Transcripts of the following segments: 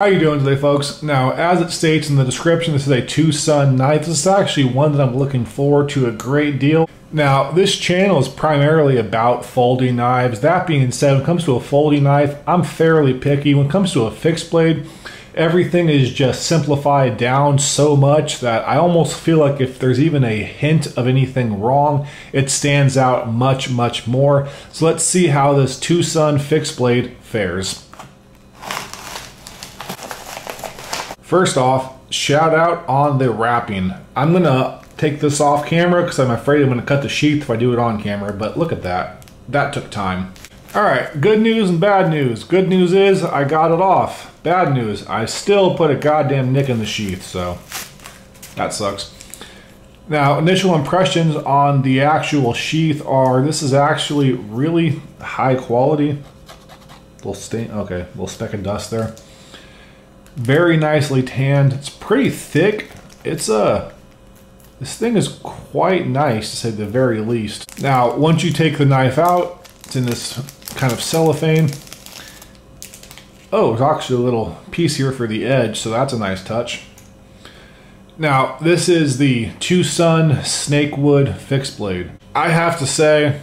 How you doing today, folks? Now, as it states in the description, this is a TwoSun knife. This is actually one that I'm looking forward to a great deal. Now, this channel is primarily about folding knives. That being said, when it comes to a folding knife, I'm fairly picky. When it comes to a fixed blade, everything is just simplified down so much that I almost feel like if there's even a hint of anything wrong, it stands out much, much more. So let's see how this TwoSun fixed blade fares. First off, shout out on the wrapping. I'm gonna take this off camera because I'm afraid I'm gonna cut the sheath if I do it on camera, but look at that. That took time. All right, good news and bad news. Good news is I got it off. Bad news, I still put a goddamn nick in the sheath, so that sucks. Now, initial impressions on the actual sheath are this is actually really high quality. Little stain, okay, little speck of dust there. Very nicely tanned. It's pretty thick. It's this thing is quite nice to say the very least. Now, once you take the knife out, it's in this kind of cellophane. Oh, there's actually a little piece here for the edge, so that's a nice touch. Now, this is the TwoSun Snakewood fixed blade. I have to say,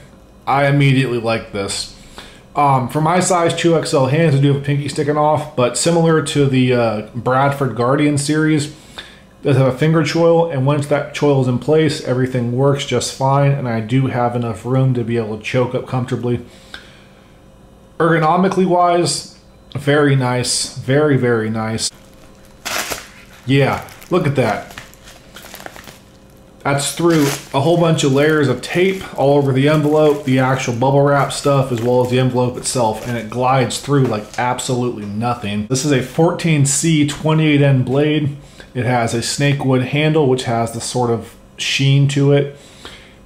I immediately like this. For my size 2XL hands, I do have a pinky sticking off, but similar to the Bradford Guardian series, it does have a finger choil, and once that choil is in place, everything works just fine, and I do have enough room to be able to choke up comfortably. Ergonomically wise, very nice, very, very nice. Yeah, look at that. That's through a whole bunch of layers of tape all over the envelope, the actual bubble wrap stuff, as well as the envelope itself, and it glides through like absolutely nothing. This is a 14C 28N blade. It has a snakewood handle, which has the sort of sheen to it.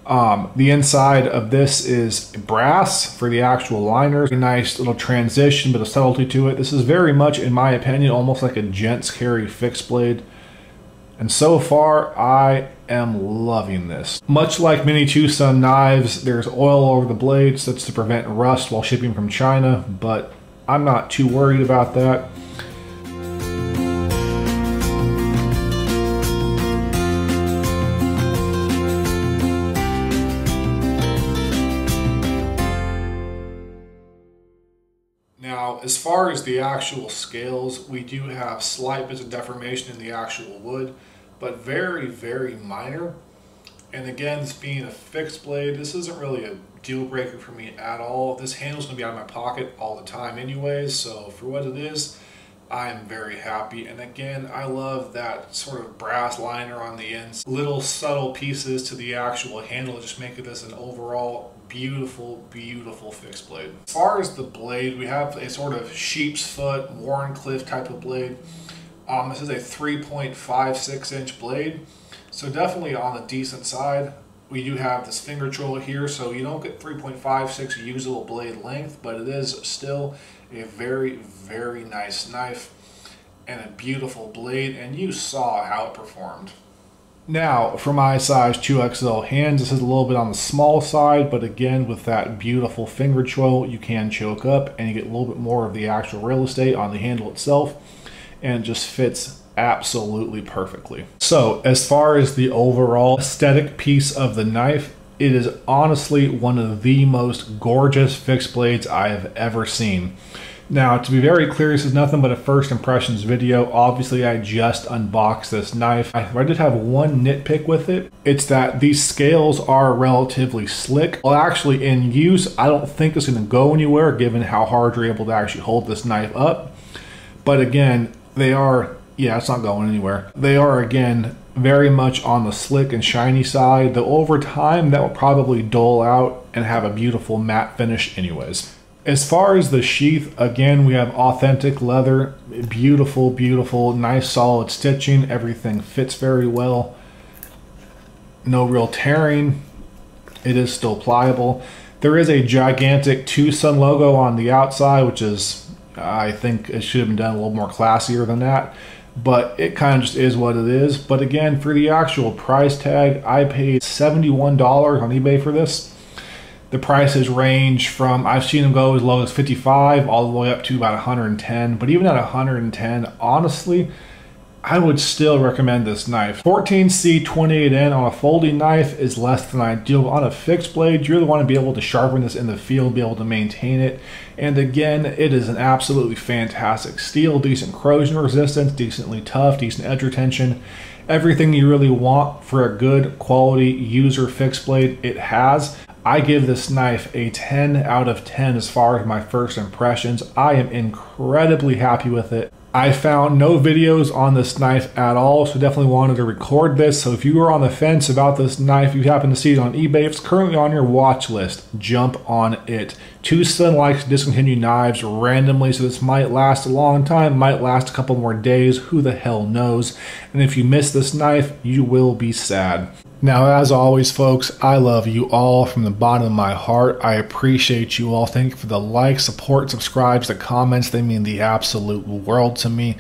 The inside of this is brass for the actual liners. A nice little transition, but a subtlety to it. This is very much, in my opinion, almost like a gents carry fixed blade. And so far, I am loving this. Much like many TwoSun knives, there's oil over the blades. That's to prevent rust while shipping from China, but I'm not too worried about that. Now, as far as the actual scales, we do have slight bits of deformation in the actual wood, but very, very minor. And again, this being a fixed blade, this isn't really a deal breaker for me at all. This handle's gonna be out of my pocket all the time anyways, so for what it is, I'm very happy. And again, I love that sort of brass liner on the ends. Little subtle pieces to the actual handle just make this an overall beautiful, beautiful fixed blade. As far as the blade, we have a sort of sheep's foot, Warncliffe type of blade. This is a 3.56 inch blade, so definitely on the decent side. We do have this finger choil here, so you don't get 3.56 usable blade length, but it is still a very, very nice knife and a beautiful blade, and you saw how it performed. Now, for my size 2XL hands, this is a little bit on the small side, but again, with that beautiful finger choil, you can choke up and you get a little bit more of the actual real estate on the handle itself, and it just fits absolutely perfectly. So, as far as the overall aesthetic piece of the knife, it is honestly one of the most gorgeous fixed blades I have ever seen. Now, to be very clear, this is nothing but a first impressions video. Obviously, I just unboxed this knife. I did have one nitpick with it. It's that these scales are relatively slick. Well, actually, in use, I don't think it's gonna go anywhere given how hard you're able to actually hold this knife up. But again, they are, yeah, it's not going anywhere. They are, again, very much on the slick and shiny side, though over time, that will probably dull out and have a beautiful matte finish anyways. As far as the sheath, again, we have authentic leather, beautiful, beautiful, nice solid stitching. Everything fits very well. No real tearing. It is still pliable. There is a gigantic TwoSun logo on the outside, which is, I think it should have been done a little more classier than that, but it kind of just is what it is. But again, for the actual price tag, I paid $71 on eBay for this. The prices range from, I've seen them go as low as 55 all the way up to about 110, but even at 110, honestly, I would still recommend this knife. 14C28N on a folding knife is less than ideal. On a fixed blade, you really want to be able to sharpen this in the field, be able to maintain it. And again, it is an absolutely fantastic steel, decent corrosion resistance, decently tough, decent edge retention. Everything you really want for a good quality user fixed blade, it has. I give this knife a 10 out of 10 as far as my first impressions. I am incredibly happy with it. I found no videos on this knife at all, so definitely wanted to record this. So if you are on the fence about this knife, you happen to see it on eBay, if it's currently on your watch list, jump on it. TwoSun likes to discontinue knives randomly, so this might last a long time, might last a couple more days, who the hell knows. And if you miss this knife, you will be sad. Now, as always, folks, I love you all from the bottom of my heart. I appreciate you all. Thank you for the likes, support, subscribes, the comments. They mean the absolute world to me.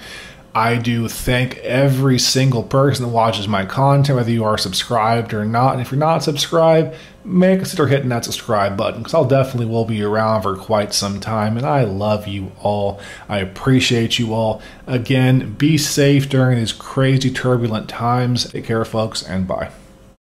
I do thank every single person that watches my content, whether you are subscribed or not. And if you're not subscribed, may consider hitting that subscribe button, because I'll definitely will be around for quite some time. And I love you all. I appreciate you all. Again, be safe during these crazy turbulent times. Take care, folks, and bye.